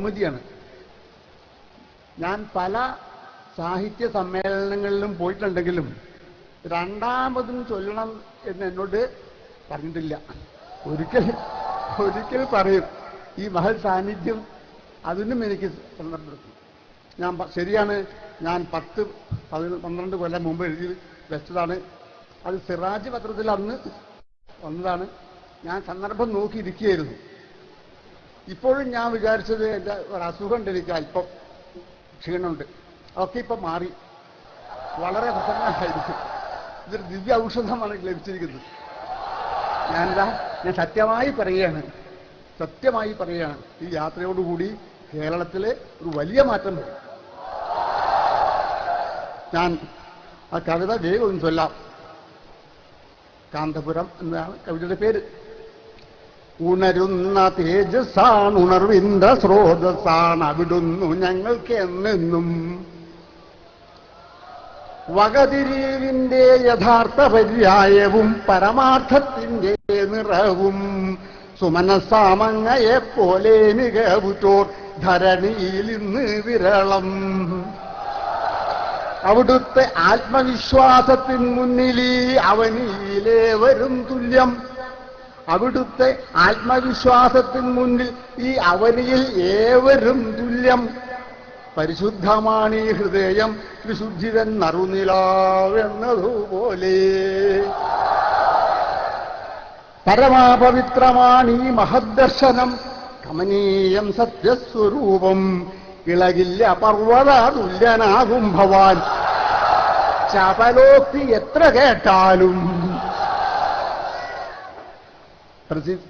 ബഹുമതിയാണ്. ഞാൻ പല സാഹിത്യ സമ്മേളനങ്ങളിലും പോയിട്ടുണ്ടെങ്കിലും രണ്ടാമതും ചൊല്ലണം എന്ന് എന്നോട് പറഞ്ഞിട്ടില്ല. ഒരിക്കൽ പറയും. ഈ മഹൽ സാന്നിധ്യം അതിനും എനിക്ക് സന്ദർഭം. ഞാൻ ശരിയാണ്, ഞാൻ 10-12 കൊല്ലം മുമ്പ് എഴുതി വെച്ചതാണ്. അത് സിറാജ് പത്രത്തിൽ അന്ന് വന്നതാണ്. ഞാൻ സന്ദർഭം നോക്കിയിരിക്കുകയായിരുന്നു. ഇപ്പോഴും ഞാൻ വിചാരിച്ചത് എൻ്റെ ഒരു അസുഖം ഉണ്ട്, എനിക്ക് അല്പം ക്ഷീണമുണ്ട്, അതൊക്കെ ഇപ്പം മാറി വളരെ പ്രസന്നമായിരിക്കും. ഇതൊരു ദിവ്യ ഔഷധമാണ് ലഭിച്ചിരിക്കുന്നത്. ഞാൻ സത്യമായി പറയുകയാണ്, ഈ യാത്രയോടുകൂടി കേരളത്തിലെ ഒരു വലിയ മാറ്റം വരും. ഞാൻ ആ കവിത വേഗം ചൊല്ലാം. കാന്തപുരം എന്നതാണ് കവിതയുടെ പേര്. ഉണരുന്ന തേജസ്സാണ്, ഉണർവിന്റെ സ്രോതസ്സാണ് അവിടുന്നു ഞങ്ങൾക്ക് എന്നെന്നും. വകതിരിവിന്റെ യഥാർത്ഥ പര്യായവും പരമാർത്ഥത്തിന്റെ നിറവും സുമനസാമങ്ങയെപ്പോലെ മികവുറ്റോർ ധരണിയിൽ ഇന്ന് വിരളം. അവിടുത്തെ ആത്മവിശ്വാസത്തിൻ മുന്നിൽ അവനിയിലേവരും തുല്യം. അവിടുത്തെ ആത്മവിശ്വാസത്തിൻ മുന്നിൽ ഈ അവനിയിൽ ഏവരും തുല്യം. പരിശുദ്ധമാണ് ഈ ഹൃദയം വിശുദ്ധിതൻ നറുനിലാവെന്നതുപോലെ. പരമാപവിത്രമാണ് ഈ മഹദ്ദർശനം, കമനീയം സത്യസ്വരൂപം. ഇളകില്ല പർവ്വത തുല്യനാകും ഭവാൻ, ചപലോക്തി എത്ര കേട്ടാലും.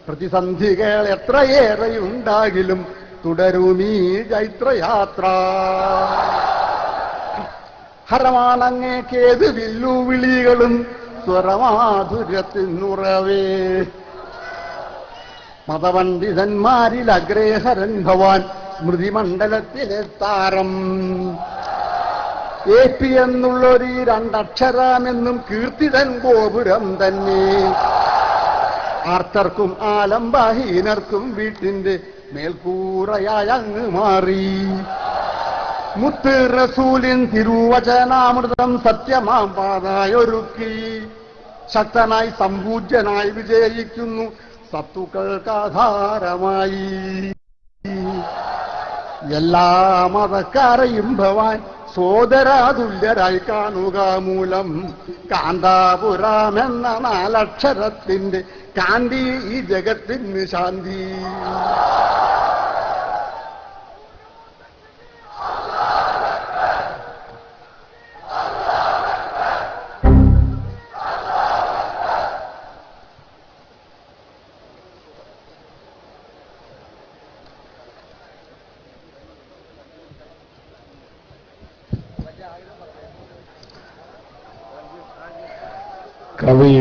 പ്രതിസന്ധികൾ എത്രയേറെയുണ്ടാകിലും തുടരുമീ ചൈത്രയാത്ര. ഹരമാണങ്ങേക്കേത് വില്ലുവിളികളും സ്വരമാധുര്യത്തിനുറവേ. മതപണ്ഡിതന്മാരിൽ അഗ്രേഹരൻ ഭവാൻ, സ്മൃതിമണ്ഡലത്തിലെ താരം. ഏപ്പി എന്നുള്ളൊരു 2 അക്ഷരമെന്നും കീർത്തിതൻ ഗോപുരം തന്നെ. ആർത്തർക്കും ആലംബഹീനർക്കും വീട്ടിന്റെ മേൽക്കൂറയായി അങ്ങ് മാറി. മുത്ത് റസൂലിൻ തിരുവചനാമൃതം സത്യമാം പാതായൊരുക്കി. ശക്തനായി സമ്പൂജ്യനായി വിജയിക്കുന്നു സത്തുക്കൾക്കാധാരമായി. എല്ലാ മതക്കാരെയും ഭവാൻ സോദരാതുല്യരായി കാണുക മൂലം. കാന്താപുരമെന്ന 4 അക്ഷരത്തിന്റെ കാന്തി ഈ ജഗത്തിന് ശാന്തി. കവി